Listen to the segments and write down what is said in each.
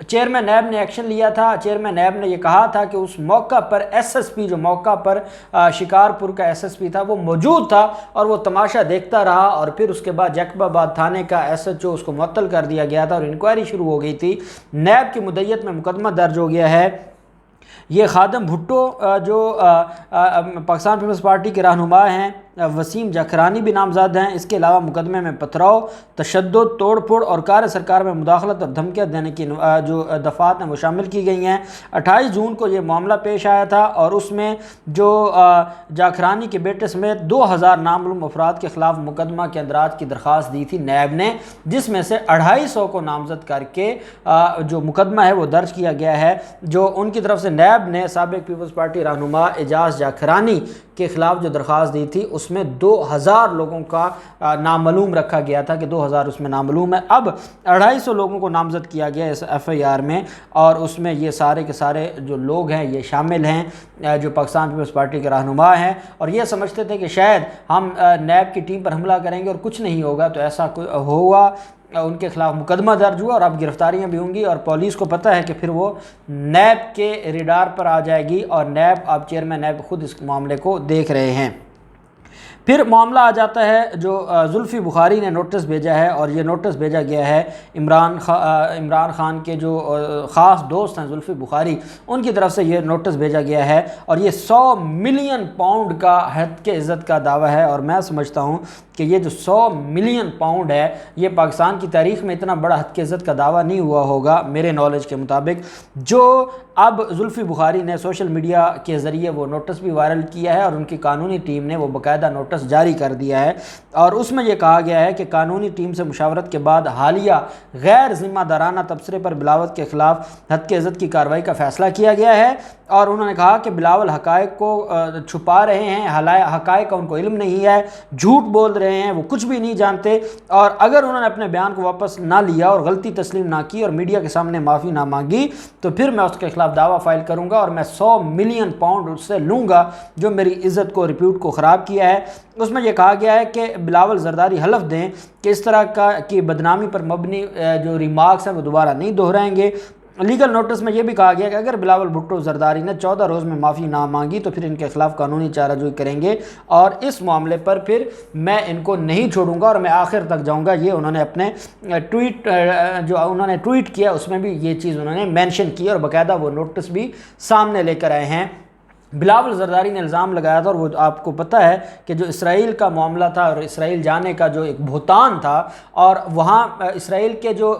Chairman NAB نے action لیا تھا۔ چیئرمین نیب نے یہ کہا تھا کہ اس موقع پر ایس ایس پی جو موقع پر شکارپور کا ایس ایس پی تھا وہ موجود تھا اور وہ تماشا دیکھتا رہا، اور پھر اس کے بعد جیکب آباد تھانے کا ایس ایچ او اس کو معطل کر دیا گیا تھا اور انکوائری شروع ہو گئی تھی۔ نیب کی مدعیت میں مقدمہ درج ہو گیا ہے۔ یہ خادم بھٹو جو پاکستان پیپلز پارٹی کے رہنما ہیں، وسیم جاکرانی بھی نامزد ہیں۔ اس کے علاوہ مقدمے میں پتھراؤ، تشدد، توڑ پھوڑ اور کار سرکار میں مداخلت اور دھمکیاں دینے کی جو دفعات ہیں وہ شامل کی گئی ہیں۔ 28 جون کو یہ معاملہ پیش آیا تھا اور اس میں جو جاکرانی کے بیٹے سمیت 2000 نامعلوم افراد کے خلاف مقدمہ کے اندراج کی درخواست دی تھی نیب نے، جس میں سے 250 کو نامزد کر کے جو مقدمہ ہے وہ درج کیا گیا ہے۔ جو ان کی طرف سے نیب نے سابق پیپلز پارٹی رہنما اعجاز جاکرانی کے خلاف جو درخواست دی تھی اس میں 2000 لوگوں کا نامعلوم رکھا گیا تھا کہ 2000 اس میں نامعلوم ہے۔ اب 250 لوگوں کو نامزد کیا گیا اس ایف آئی آر میں، اور اس میں یہ سارے کے سارے جو لوگ ہیں یہ شامل ہیں جو پاکستان پیپلز پارٹی کے رہنما ہیں، اور یہ سمجھتے تھے کہ شاید ہم نیب کی ٹیم پر حملہ کریں گے اور کچھ نہیں ہوگا، تو ایسا ہوا، ان کے خلاف مقدمہ درج ہوا اور اب گرفتاریاں بھی ہوں گی، اور پولیس کو پتہ ہے کہ پھر وہ نیب کے ریڈار پر آ جائے گی، اور نیب اب چیئرمین نیب خود اس معاملے کو دیکھ رہے ہیں۔ پھر معاملہ آ جاتا ہے جو زلفی بخاری نے نوٹس بھیجا ہے، اور یہ نوٹس بھیجا گیا ہے عمران خان کے جو خاص دوست ہیں زلفی بخاری، ان کی طرف سے یہ نوٹس بھیجا گیا ہے، اور یہ 100 ملین پاؤنڈ کا ہتک عزت کا دعویٰ ہے، اور میں سمجھتا ہوں کہ یہ جو 100 ملین پاؤنڈ ہے یہ پاکستان کی تاریخ میں اتنا بڑا ہتک عزت کا دعویٰ نہیں ہوا ہوگا میرے نالج کے مطابق۔ جو اب زلفی بخاری نے سوشل میڈیا کے ذریعے وہ نوٹس بھی وائرل کیا ہے، اور ان کی قانونی ٹیم نے وہ باقاعدہ نوٹس جاری کر دیا ہے، اور اس میں یہ کہا گیا ہے کہ قانونی ٹیم سے مشاورت کے بعد حالیہ غیر ذمہ دارانہ تبصرے پر بلاول کے خلاف ہتک عزت کی کارروائی کا فیصلہ کیا گیا ہے، اور انہوں نے کہا کہ بلاول حقائق کو چھپا رہے ہیں، حقائق کا ان کو علم نہیں ہے، جھوٹ بول رہے ہیں، وہ کچھ بھی نہیں جانتے، اور اگر انہوں نے اپنے بیان کو واپس نہ لیا اور غلطی تسلیم نہ کی اور میڈیا کے سامنے معافی نہ مانگی تو پھر میں اس کے خلاف دعویٰ فائل کروں گا، اور میں 100 ملین پاؤنڈ اس سے لوں گا جو میری عزت کو ریپیوٹ کو خراب کیا ہے۔ اس میں یہ کہا گیا ہے کہ بلاول زرداری حلف دیں کہ اس طرح کی بدنامی پر مبنی جو ریمارکس ہیں وہ دوبارہ نہیں دہرائیں گے۔ لیگل نوٹس میں یہ بھی کہا گیا کہ اگر بلاول بھٹو زرداری نے 14 روز میں معافی نہ مانگی تو پھر ان کے خلاف قانونی چارہ جوئی کریں گے، اور اس معاملے پر پھر میں ان کو نہیں چھوڑوں گا اور میں آخر تک جاؤں گا۔ یہ انہوں نے اپنے ٹویٹ کیا اس میں بھی یہ چیز انہوں نے مینشن کی، اور باقاعدہ وہ نوٹس بھی سامنے لے کر آئے ہیں۔ بلاول زرداری نے الزام لگایا تھا، اور وہ آپ کو پتہ ہے کہ جو اسرائیل کا معاملہ تھا اور اسرائیل جانے کا جو ایک بہتان تھا، اور وہاں اسرائیل کے جو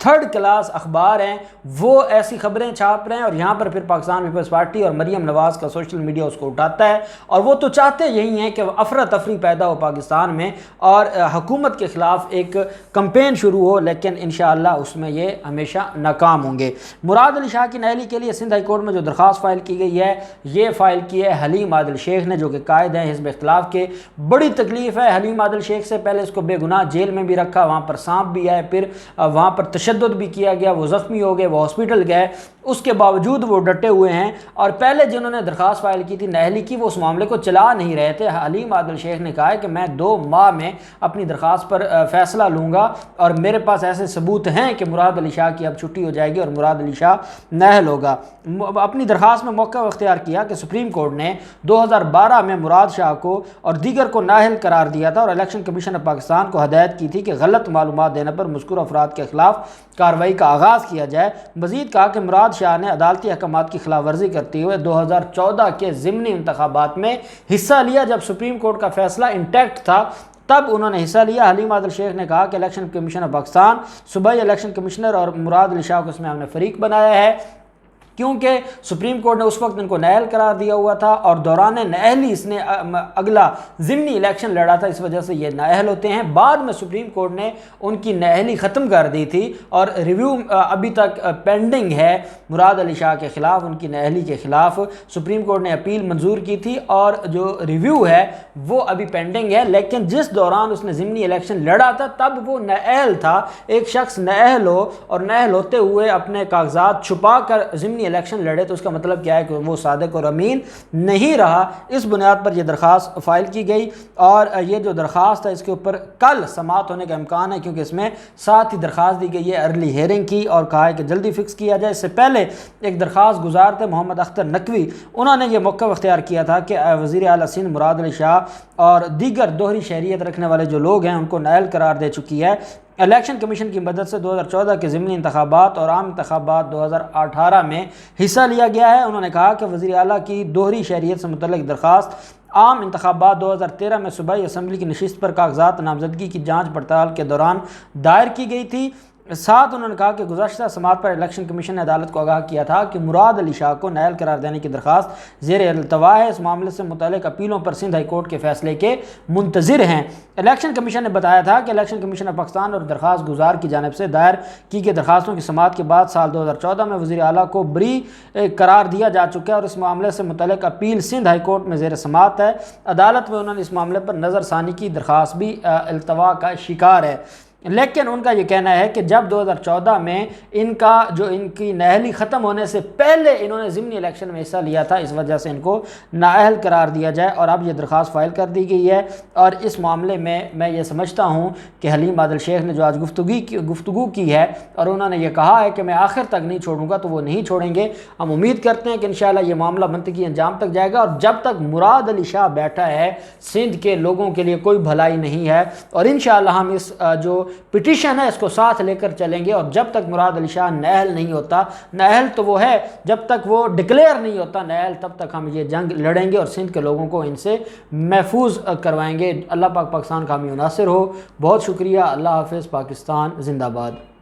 3rd کلاس اخبار ہیں وہ ایسی خبریں چھاپ رہے ہیں، اور یہاں پر پھر پاکستان پیپلز پارٹی اور مریم نواز کا سوشل میڈیا اس کو اٹھاتا ہے، اور وہ تو چاہتے یہی ہیں کہ افراتفری پیدا ہو پاکستان میں اور حکومت کے خلاف ایک کمپین شروع ہو، لیکن انشاءاللہ اس میں یہ ہمیشہ ناکام ہوں گے۔ مراد علی شاہ کی نااہلی کے لیے سندھ ہائی کورٹ میں جو درخواست فائل کی گئی ہے یہ فائل کی ہے حلیم عادل شیخ نے، جو کہ قائد ہیں حزب اختلاف کے۔ بڑی تکلیف ہے حلیم عادل شیخ سے، پہلے اس کو بے گناہ جیل میں بھی رکھا، وہاں پر سانپ بھی آئے، پھر وہاں پر تشدد بھی کیا گیا، وہ زخمی ہو گئے، وہ ہاسپٹل گئے، اس کے باوجود وہ ڈٹے ہوئے ہیں، اور پہلے جنہوں نے درخواست فائل کی تھی نااہلی کی وہ اس معاملے کو چلا نہیں رہے تھے۔ حلیم عادل شیخ نے کہا ہے کہ میں 2 ماہ میں اپنی درخواست پر فیصلہ لوں گا، اور میرے پاس ایسے ثبوت ہیں کہ مراد علی شاہ کی اب چھٹی ہو جائے گی اور مراد علی شاہ نااہل ہوگا۔ اپنی درخواست میں موقع اختیار کیا کہ سپریم کورٹ نے 2012 میں مراد شاہ کو اور دیگر کو نااہل قرار دیا تھا، اور الیکشن کمیشن آف پاکستان کو ہدایت کی تھی کہ غلط معلومات دینے پر مذکورہ افراد کے خلاف کارروائی کا آغاز کیا جائے۔ مزید کہا کہ مراد شاہ نے عدالتی احکامات کی خلاف ورزی کرتے ہوئے 2014 کے ضمنی انتخابات میں حصہ لیا، جب سپریم کورٹ کا فیصلہ انٹیکٹ تھا تب انہوں نے حصہ لیا۔ حلیم عادل شیخ نے کہا کہ الیکشن کمیشن آف پاکستان صوبائی الیکشن کمشنر اور مراد علی شاہ کو اس میں ہم نے فریق بنایا ہے، کیونکہ سپریم کورٹ نے اس وقت ان کو نااہل قرار دیا ہوا تھا، اور دوران نااہلی اس نے اگلا ضمنی الیکشن لڑا تھا، اس وجہ سے یہ نااہل ہوتے ہیں۔ بعد میں سپریم کورٹ نے ان کی نااہلی ختم کر دی تھی، اور ریویو ابھی تک پینڈنگ ہے مراد علی شاہ کے خلاف، ان کی نااہلی کے خلاف سپریم کورٹ نے اپیل منظور کی تھی، اور جو ریویو ہے وہ ابھی پینڈنگ ہے، لیکن جس دوران اس نے ضمنی الیکشن لڑا تھا تب وہ نااہل تھا۔ ایک شخص نااہل ہو اور نااہل ہوتے ہوئے اپنے کاغذات چھپا کر ضمنی ضمنی الیکشن لڑے تو اس کا مطلب کیا ہے کہ وہ صادق اور امین نہیں رہا۔ اس بنیاد پر یہ درخواست فائل کی گئی، اور یہ جو درخواست ہے اس کے اوپر کل سماعت ہونے کا امکان ہے، کیونکہ اس میں ساتھ ہی درخواست دی گئی ہے ارلی ہیئرنگ کی، اور کہا ہے کہ جلدی فکس کیا جائے۔ اس سے پہلے ایک درخواست گزار تھے محمد اختر نقوی، انہوں نے یہ موقف اختیار کیا تھا کہ وزیر اعلیٰ سندھ مراد علی شاہ اور دیگر دوہری شہریت رکھنے والے جو لوگ ہیں ان کو نائل قرار دے چکی ہے۔ الیکشن کمیشن کی مدد سے 2014 کے ضمنی انتخابات اور عام انتخابات 2018 میں حصہ لیا گیا ہے۔ انہوں نے کہا کہ وزیر اعلیٰ کی دوہری شہریت سے متعلق درخواست عام انتخابات 2013 میں صوبائی اسمبلی کی نشست پر کاغذات نامزدگی کی جانچ پڑتال کے دوران دائر کی گئی تھی۔ ساتھ انہوں نے کہا کہ گزشتہ سماعت پر الیکشن کمیشن نے عدالت کو آگاہ کیا تھا کہ مراد علی شاہ کو نائل قرار دینے کی درخواست زیر التوا ہے۔ اس معاملے سے متعلق اپیلوں پر سندھ ہائی کورٹ کے فیصلے کے منتظر ہیں۔ الیکشن کمیشن نے بتایا تھا کہ الیکشن کمیشن آف پاکستان اور درخواست گزار کی جانب سے دائر کی گئی درخواستوں کی سماعت کے بعد سال 2014 میں وزیر اعلیٰ کو بری قرار دیا جا چکا ہے، اور اس معاملے سے متعلق اپیل سندھ ہائی کورٹ میں زیر سماعت ہے۔ عدالت میں انہوں نے اس معاملے پر نظر ثانی کی درخواست بھی التوا کا شکار ہے، لیکن ان کا یہ کہنا ہے کہ جب 2014 میں ان کی نااہلی ختم ہونے سے پہلے انہوں نے ضمنی الیکشن میں حصہ لیا تھا، اس وجہ سے ان کو نااہل قرار دیا جائے، اور اب یہ درخواست فائل کر دی گئی ہے۔ اور اس معاملے میں میں یہ سمجھتا ہوں کہ حلیم عادل شیخ نے جو آج گفتگو کی ہے اور انہوں نے یہ کہا ہے کہ میں آخر تک نہیں چھوڑوں گا، تو وہ نہیں چھوڑیں گے۔ ہم امید کرتے ہیں کہ انشاءاللہ یہ معاملہ منطقی انجام تک جائے گا، اور جب تک مراد علی شاہ بیٹھا ہے سندھ کے لوگوں کے لیے کوئی بھلائی نہیں ہے، اور انشاءاللہ ہم اس جو پٹیشن ہے اس کو ساتھ لے کر چلیں گے، اور جب تک مراد علی شاہ نااہل نہیں ہوتا، نااہل تو وہ ہے جب تک وہ ڈکلیئر نہیں ہوتا نااہل، تب تک ہم یہ جنگ لڑیں گے اور سندھ کے لوگوں کو ان سے محفوظ کروائیں گے۔ اللہ پاک پاکستان کا حامی و ناصر ہو۔ بہت شکریہ۔ اللہ حافظ۔ پاکستان زندہ باد۔